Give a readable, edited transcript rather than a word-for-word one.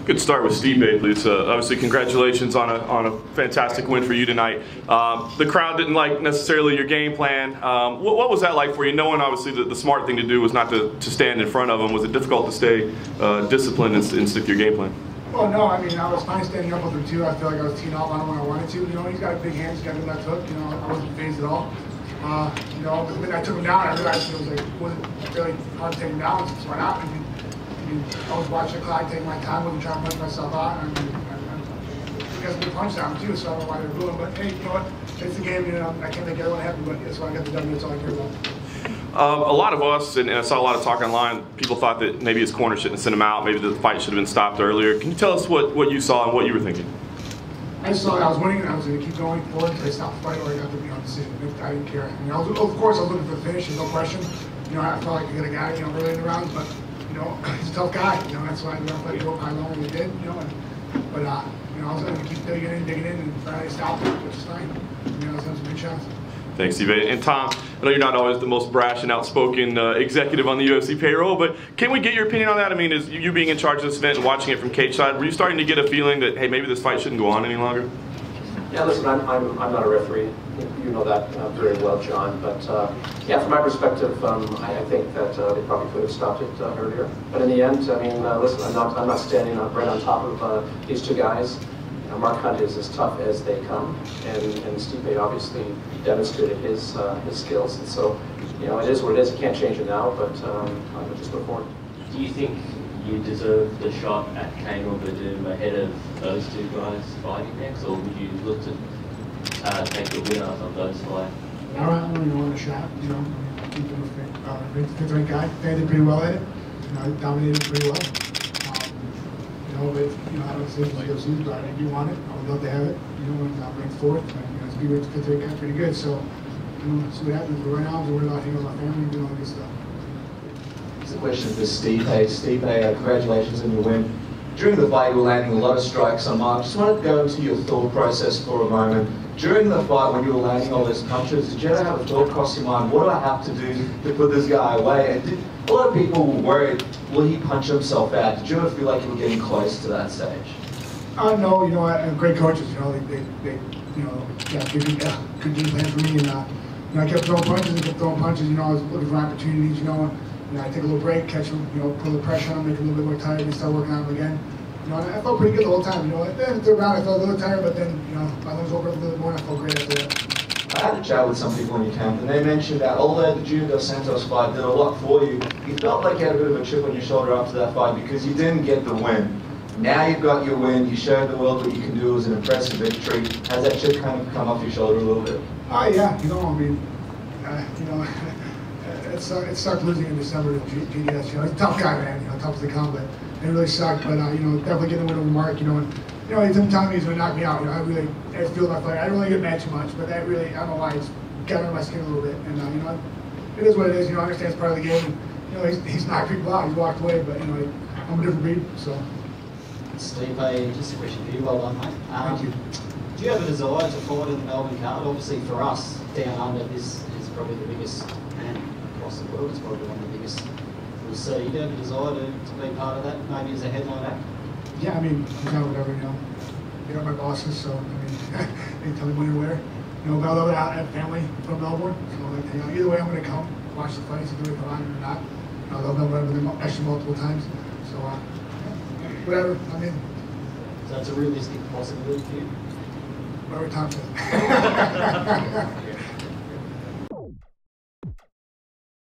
Good start with Stipe, please. Obviously, congratulations on a fantastic win for you tonight. The crowd didn't like necessarily your game plan. What was that like for you? Knowing obviously the smart thing to do was not to stand in front of them. Was it difficult to stay disciplined and stick to your game plan? Well, no. I mean, I was fine standing up with him too. I feel like I was teeing off on him when I wanted to. You know, he's got big hands. He's got a good left hook. You know, I wasn't phased at all. You know, the minute I took him down, I realized it was like wasn't really hard to take him down. So why not? I was watching the clock, taking my time, wasn't trying to punch myself out. I got some good punch down too, so I don't know why they're doing. But hey, you know what? It's the game. You know, I can't make everyone happy, but that's why I got the W. That's all I care about. A lot of us, and I saw a lot of talk online, people thought that maybe his corner shouldn't have sent him out. Maybe the fight should have been stopped earlier. Can you tell us what you saw and what you were thinking? I just saw that I was winning and I was going to keep going forward until I stopped the fight or I got the decision. I didn't care. I mean, of course, I was looking for the finish, there's no question. You know, I felt like I could have got it, you know, early in the rounds, but you know, he's a tough guy. You know, that's why I let go how long we did. You know, but you know, I was going to keep digging in, and finally stopped it, which is fine. You know, I was having some good shots. Thanks, Stipe. And Tom, I know you're not always the most brash and outspoken executive on the UFC payroll, but can we get your opinion on that? I mean, is you being in charge of this event and watching it from cage side, were you starting to get a feeling that, hey, maybe this fight shouldn't go on any longer? Yeah, listen, I'm not a referee. You know that very well, John. But yeah, from my perspective, I think that they probably could have stopped it earlier. But in the end, I mean, listen, I'm not standing right on top of these two guys. Mark Hunt is as tough as they come, and Stipe obviously demonstrated his skills. And so, you know, it is what it is. You can't change it now, but I would just look forward. Do you think you deserve the shot at Kane or Verdum ahead of those two guys fighting next, or would you look to take the winner of those five? I don't really want a shot, you know. Keep him a fifth-rank guy. They did pretty well at it. You know, I dominated pretty well. You know, but you know, I don't say it's like UFC, but I do want it. I would love to have it. You know, when I'm ranked fourth, and you know, it's be fifth-rank guy pretty good. So, you know, see what happens. But right now, I'm worried about hanging with my family and doing all this stuff. It's a question for Stipe. Stipe, congratulations on your win. During the fight, you were landing a lot of strikes on Mark. Just wanted to go into your thought process for a moment. During the fight, when you were landing all those punches, did you ever have a thought cross your mind, what do I have to do to put this guy away? And a lot of people were worried, will he punch himself out? Did you ever feel like you were getting close to that stage? No, you know, I have great coaches. You know, they you know, got good game plan for me, and you know, I kept throwing punches. You know, I was looking for opportunities. You know, I take a little break, catch him, you know, put a little pressure on him, make him a little bit more tired, and start working on him again. You know, I felt pretty good the whole time. You know, then the third round I felt a little tired, but then you know, my legs opened up a little more, and I felt great after that. I had a chat with some people in your camp, and they mentioned that although the Junior Dos Santos fight did a lot for you, you felt like you had a bit of a chip on your shoulder after that fight because you didn't get the win. Now you've got your win, you showed the world what you can do. It was an impressive victory. Has that chip kind of come off your shoulder a little bit? Yeah, you know, I mean, you know, it sucked losing in December to GDS. You know, he's a tough guy, man. You know, tough as they come, but it really sucked. But you know, definitely getting the win over Mark. You know, and you know, he's telling me he's going to knock me out. You know, I feel my fight. I don't really get mad too much, but that really, I don't know why, it's got under my skin a little bit. And you know, it is what it is. You know, I understand it's part of the game. And, you know, he's knocked people out. He's walked away, but you know, I'm a different breed. So. Stipe, just a question for you. Well done, mate. Thank you. Do you have a desire to fight in the Melbourne card? Obviously, for us down under, this is probably the biggest, and across the world, it's probably one of the biggest we'll see. Do you have a desire to be part of that, maybe as a headline act? Yeah, I mean, you know, whatever, you know. They're my bosses, so I mean, they tell me when and where. You know, but I love it. I have family from Melbourne, so like, you know, either way, I'm going to come watch the fights and do it if I'm on or not. You know, I love Melbourne with them actually multiple times, so whatever. I mean. So it's a realistic possibility for you. Whatever time.